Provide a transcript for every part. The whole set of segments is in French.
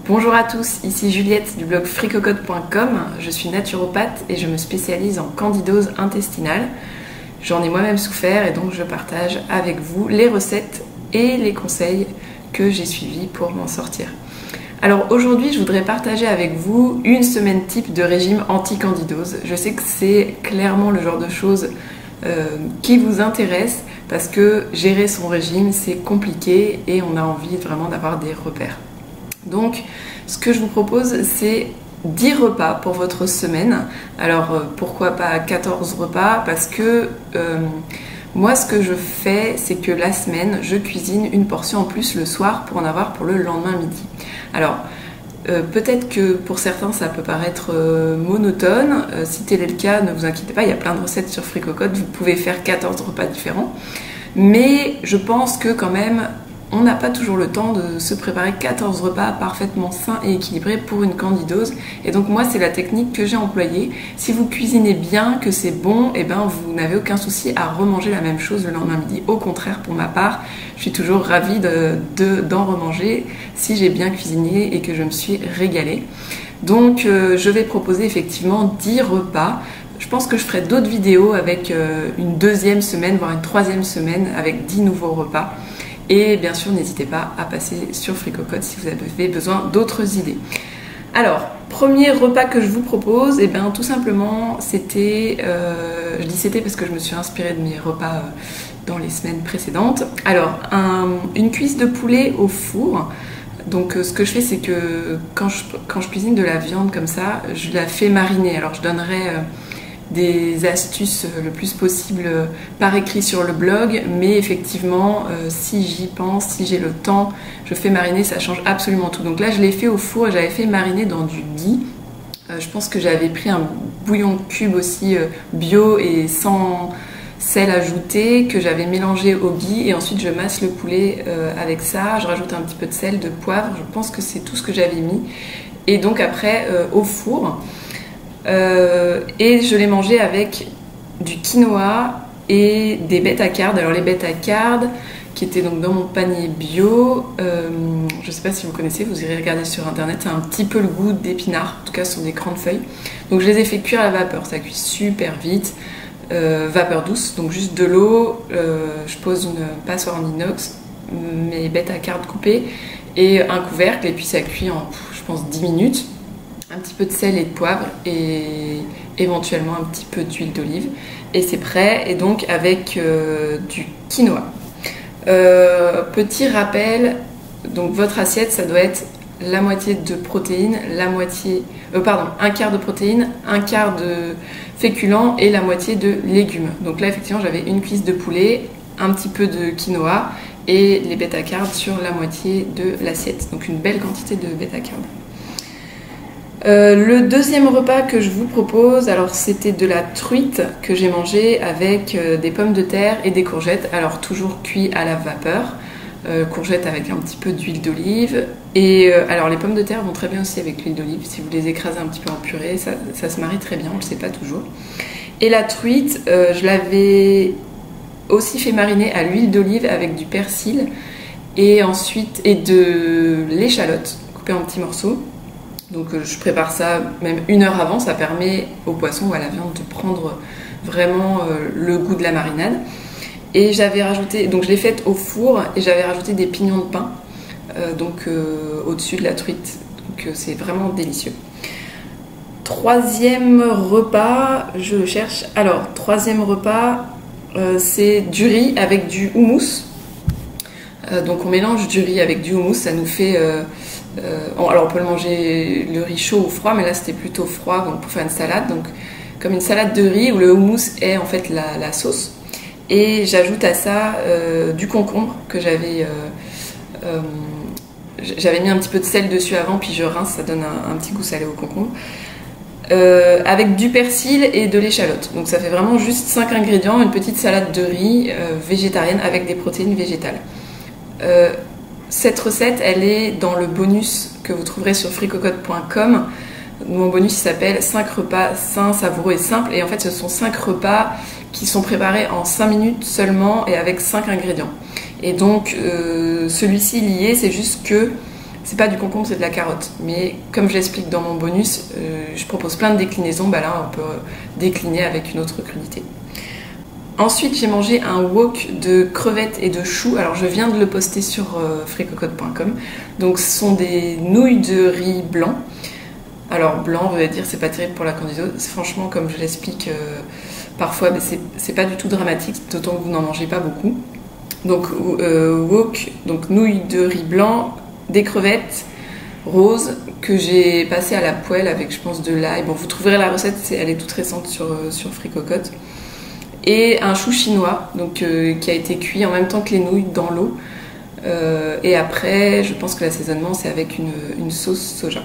Bonjour à tous, ici Juliette du blog fricocotte.com. Je suis naturopathe et je me spécialise en candidose intestinale. J'en ai moi-même souffert et donc je partage avec vous les recettes et les conseils que j'ai suivis pour m'en sortir. Alors aujourd'hui, je voudrais partager avec vous une semaine type de régime anti-candidose. Je sais que c'est clairement le genre de choses qui vous intéresse parce que gérer son régime, c'est compliqué et on a envie vraiment d'avoir des repères. Donc, ce que je vous propose, c'est 10 repas pour votre semaine. Alors, pourquoi pas 14 repas? Parce que moi, ce que je fais, c'est que la semaine, je cuisine une portion en plus le soir pour en avoir pour le lendemain midi. Alors, peut-être que pour certains, ça peut paraître monotone. Si tel est le cas, ne vous inquiétez pas, il y a plein de recettes sur Fricocotte. Vous pouvez faire 14 repas différents. Mais je pense que quand même, on n'a pas toujours le temps de se préparer 14 repas parfaitement sains et équilibrés pour une candidose. Et donc moi, c'est la technique que j'ai employée. Si vous cuisinez bien, que c'est bon, et ben vous n'avez aucun souci à remanger la même chose le lendemain midi. Au contraire, pour ma part, je suis toujours ravie d'en remanger si j'ai bien cuisiné et que je me suis régalée. Donc je vais proposer effectivement 10 repas. Je pense que je ferai d'autres vidéos avec une deuxième semaine, voire une troisième semaine avec 10 nouveaux repas. Et bien sûr, n'hésitez pas à passer sur Fricocotte si vous avez besoin d'autres idées. Alors, premier repas que je vous propose, et bien tout simplement, c'était, je dis c'était parce que je me suis inspirée de mes repas dans les semaines précédentes. Alors, une cuisse de poulet au four. Donc ce que je fais, c'est que quand je cuisine de la viande comme ça, je la fais mariner. Alors je donnerai des astuces le plus possible par écrit sur le blog, mais effectivement si j'y pense, si j'ai le temps, je fais mariner, ça change absolument tout. Donc là je l'ai fait au four et j'avais fait mariner dans du ghee. Je pense que j'avais pris un bouillon cube aussi bio et sans sel ajouté que j'avais mélangé au ghee et ensuite je masse le poulet avec ça, je rajoute un petit peu de sel, de poivre, je pense que c'est tout ce que j'avais mis et donc après au four. Et je l'ai mangé avec du quinoa et des bêta-cardes. Alors les bêta-cardes qui étaient donc dans mon panier bio, je ne sais pas si vous connaissez, vous irez regarder sur internet, c'est un petit peu le goût d'épinards, en tout cas ce sont des grandes feuilles. Donc je les ai fait cuire à la vapeur, ça cuit super vite, vapeur douce, donc juste de l'eau, je pose une passoire en inox, mes bêta-cardes coupées et un couvercle et puis ça cuit en je pense 10 minutes. Un petit peu de sel et de poivre et éventuellement un petit peu d'huile d'olive et c'est prêt. Et donc avec du quinoa. Petit rappel, donc votre assiette ça doit être la moitié de protéines, un quart de protéines, un quart de féculents et la moitié de légumes. Donc là effectivement j'avais une cuisse de poulet, un petit peu de quinoa et les bêta-cardes sur la moitié de l'assiette. Donc une belle quantité de bêta-cardes. Le deuxième repas que je vous propose, alors c'était de la truite que j'ai mangée avec des pommes de terre et des courgettes, alors toujours cuit à la vapeur, courgettes avec un petit peu d'huile d'olive et alors les pommes de terre vont très bien aussi avec l'huile d'olive, si vous les écrasez un petit peu en purée, ça se marie très bien, on le sait pas toujours. Et la truite, je l'avais aussi fait mariner à l'huile d'olive avec du persil et ensuite de l'échalote coupée en petits morceaux. Donc je prépare ça même 1 heure avant, ça permet au poisson ou à la viande de prendre vraiment le goût de la marinade. Et j'avais rajouté, donc je l'ai faite au four et j'avais rajouté des pignons de pain au-dessus de la truite. Donc c'est vraiment délicieux. Troisième repas, je le cherche. Alors troisième repas, c'est du riz avec du houmous. Donc on mélange du riz avec du houmous, ça nous fait... alors on peut le manger le riz chaud ou froid, mais là c'était plutôt froid donc pour faire une salade, donc comme une salade de riz où le houmous est en fait la sauce. Et j'ajoute à ça du concombre que j'avais mis un petit peu de sel dessus avant, puis je rince, ça donne un petit goût salé au concombre. Avec du persil et de l'échalote. Donc ça fait vraiment juste 5 ingrédients, une petite salade de riz végétarienne avec des protéines végétales. Cette recette, elle est dans le bonus que vous trouverez sur fricocotte.com. Mon bonus il s'appelle 5 repas sains, savoureux et simples. Et en fait, ce sont 5 repas qui sont préparés en 5 minutes seulement et avec 5 ingrédients. Et donc, celui-ci lié, c'est juste que c'est pas du concombre, c'est de la carotte. Mais comme j'explique dans mon bonus, je propose plein de déclinaisons. Bah là, on peut décliner avec une autre crudité. Ensuite, j'ai mangé un wok de crevettes et de choux. Alors, je viens de le poster sur fricocotte.com. Donc, ce sont des nouilles de riz blanc. Alors, blanc veut dire c'est pas terrible pour la candidose. Franchement, comme je l'explique parfois, c'est pas du tout dramatique, d'autant que vous n'en mangez pas beaucoup. Donc, wok, donc nouilles de riz blanc, des crevettes roses que j'ai passées à la poêle avec, je pense, de l'ail. Bon, vous trouverez la recette, elle est toute récente sur Fricocotte. Et un chou chinois donc, qui a été cuit en même temps que les nouilles dans l'eau. Et après, je pense que l'assaisonnement, c'est avec une sauce soja.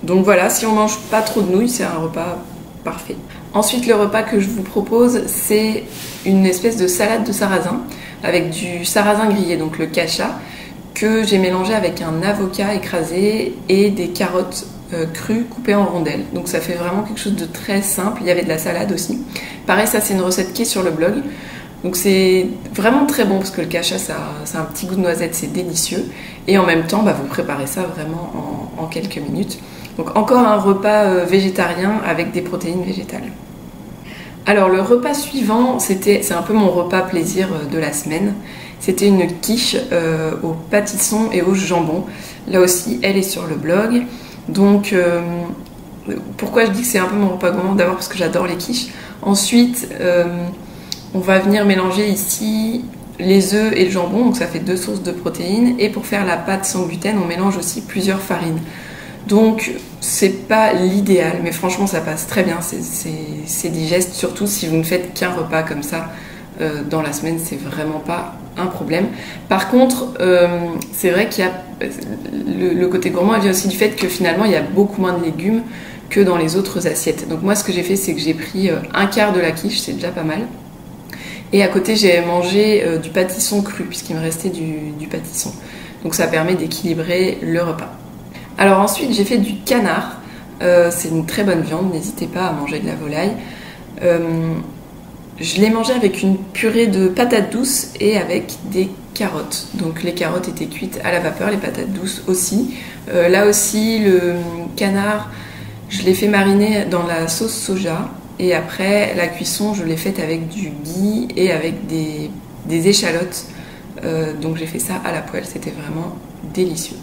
Donc voilà, si on mange pas trop de nouilles, c'est un repas parfait. Ensuite, le repas que je vous propose, c'est une espèce de salade de sarrasin avec du sarrasin grillé, donc le cacha, que j'ai mélangé avec un avocat écrasé et des carottes crues coupées en rondelles. Donc ça fait vraiment quelque chose de très simple. Il y avait de la salade aussi. Pareil, ça c'est une recette qui est sur le blog. Donc c'est vraiment très bon parce que le cacha, ça a un petit goût de noisette, c'est délicieux. Et en même temps, vous préparez ça vraiment en quelques minutes. Donc encore un repas végétarien avec des protéines végétales. Alors le repas suivant, c'est un peu mon repas plaisir de la semaine. C'était une quiche au pâtisson et au jambon. Là aussi, elle est sur le blog. Donc pourquoi je dis que c'est un peu mon repas gourmand? D'abord parce que j'adore les quiches. Ensuite, on va venir mélanger ici les œufs et le jambon, donc ça fait 2 sources de protéines. Et pour faire la pâte sans gluten, on mélange aussi plusieurs farines. Donc c'est pas l'idéal, mais franchement ça passe très bien, c'est digeste, surtout si vous ne faites qu'un repas comme ça dans la semaine, c'est vraiment pas un problème. Par contre, c'est vrai qu'il y a le côté gourmand, il vient aussi du fait que finalement il y a beaucoup moins de légumes que dans les autres assiettes. Donc moi ce que j'ai fait, c'est que j'ai pris un quart de la quiche, c'est déjà pas mal. Et à côté j'ai mangé du pâtisson cru, puisqu'il me restait du pâtisson. Donc ça permet d'équilibrer le repas. Alors ensuite j'ai fait du canard, c'est une très bonne viande, n'hésitez pas à manger de la volaille. Je l'ai mangé avec une purée de patates douces et avec des carottes. Donc les carottes étaient cuites à la vapeur, les patates douces aussi. Là aussi le canard, je l'ai fait mariner dans la sauce soja. Et après la cuisson, je l'ai faite avec du ghee et avec des échalotes. Donc j'ai fait ça à la poêle, c'était vraiment délicieux.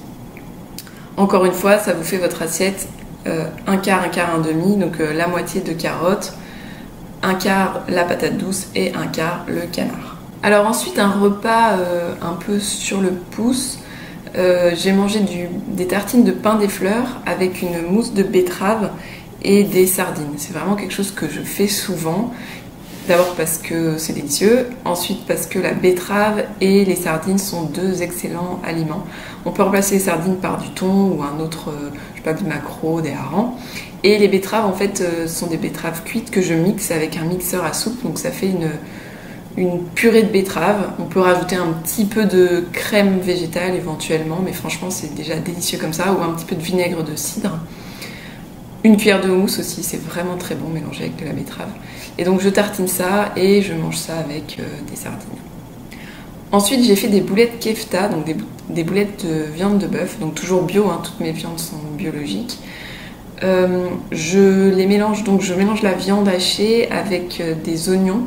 Encore une fois, ça vous fait votre assiette un quart, un demi, donc la moitié de carottes, un quart la patate douce et un quart le canard. Alors ensuite, un repas un peu sur le pouce, j'ai mangé des tartines de pain des fleurs avec une mousse de betterave et des sardines. C'est vraiment quelque chose que je fais souvent. D'abord parce que c'est délicieux, ensuite parce que la betterave et les sardines sont 2 excellents aliments. On peut remplacer les sardines par du thon ou un autre, je sais pas, du maquereau, des harengs. Et les betteraves, en fait, sont des betteraves cuites que je mixe avec un mixeur à soupe, donc ça fait une purée de betterave. On peut rajouter un petit peu de crème végétale éventuellement, mais franchement c'est déjà délicieux comme ça, ou un petit peu de vinaigre de cidre. Une cuillère de houmous aussi, c'est vraiment très bon mélangé avec de la betterave. Et donc je tartine ça et je mange ça avec des sardines. Ensuite j'ai fait des boulettes kefta, donc des boulettes de viande de bœuf, donc toujours bio, hein, toutes mes viandes sont biologiques. Je les mélange, donc je mélange la viande hachée avec des oignons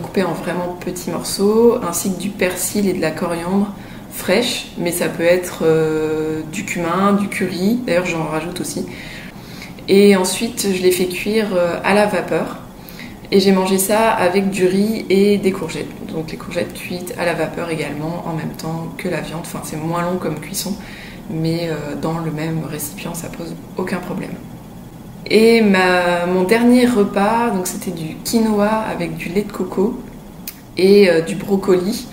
coupés en vraiment petits morceaux, ainsi que du persil et de la coriandre fraîche, mais ça peut être du cumin, du curry, d'ailleurs j'en rajoute aussi. Et ensuite je les fais cuire à la vapeur et j'ai mangé ça avec du riz et des courgettes, donc les courgettes cuites à la vapeur également en même temps que la viande. Enfin c'est moins long comme cuisson, mais dans le même récipient ça pose aucun problème. Et mon dernier repas, donc c'était du quinoa avec du lait de coco et du brocoli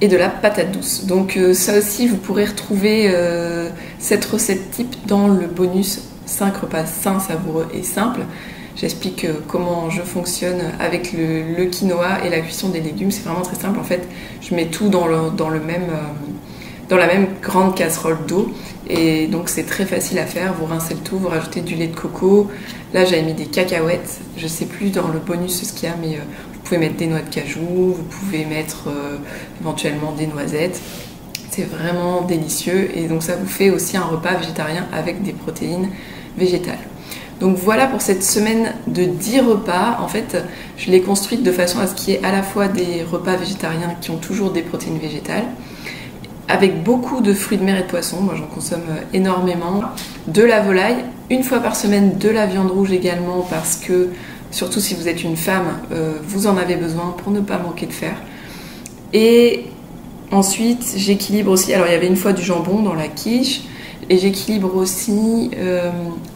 et de la patate douce. Donc ça aussi vous pourrez retrouver cette recette type dans le bonus 5 repas sains, savoureux et simples. J'explique comment je fonctionne avec le quinoa et la cuisson des légumes. C'est vraiment très simple. En fait, je mets tout dans la même grande casserole d'eau. Et donc c'est très facile à faire. Vous rincez le tout, vous rajoutez du lait de coco. Là, j'avais mis des cacahuètes. Je sais plus dans le bonus ce qu'il y a, mais vous pouvez mettre des noix de cajou. Vous pouvez mettre éventuellement des noisettes. C'est vraiment délicieux et donc ça vous fait aussi un repas végétarien avec des protéines végétales. Donc voilà pour cette semaine de 10 repas. En fait, je l'ai construite de façon à ce qu'il y ait à la fois des repas végétariens qui ont toujours des protéines végétales, avec beaucoup de fruits de mer et de poissons. Moi j'en consomme énormément. De la volaille, une fois par semaine de la viande rouge également, parce que surtout si vous êtes une femme, vous en avez besoin pour ne pas manquer de fer. Et ensuite j'équilibre aussi, alors il y avait une fois du jambon dans la quiche, et j'équilibre aussi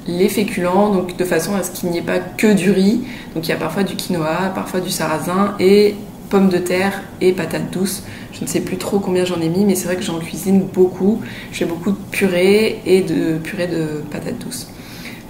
les féculents, donc de façon à ce qu'il n'y ait pas que du riz. Donc il y a parfois du quinoa, parfois du sarrasin, et pommes de terre et patates douces. Je ne sais plus trop combien j'en ai mis, mais c'est vrai que j'en cuisine beaucoup. Je fais beaucoup de purée et de purée de patates douces.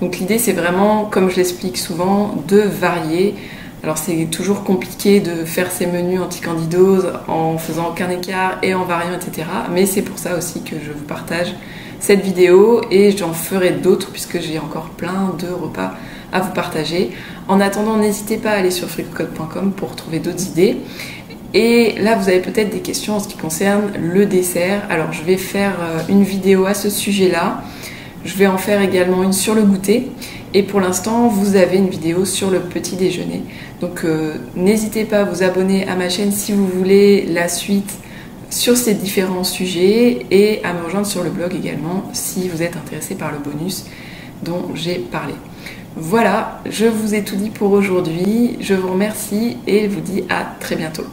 Donc l'idée c'est vraiment, comme je l'explique souvent, de varier. Alors c'est toujours compliqué de faire ces menus anti-candidose en faisant aucun écart et en variant, etc. Mais c'est pour ça aussi que je vous partage cette vidéo et j'en ferai d'autres puisque j'ai encore plein de repas à vous partager. En attendant, n'hésitez pas à aller sur fricocotte.com pour trouver d'autres idées. Et là, vous avez peut-être des questions en ce qui concerne le dessert. Alors, je vais faire une vidéo à ce sujet-là. Je vais en faire également une sur le goûter. Et pour l'instant, vous avez une vidéo sur le petit déjeuner. Donc, n'hésitez pas à vous abonner à ma chaîne si vous voulez la suite sur ces différents sujets et à me rejoindre sur le blog également si vous êtes intéressé par le bonus dont j'ai parlé. Voilà, je vous ai tout dit pour aujourd'hui. Je vous remercie et vous dis à très bientôt.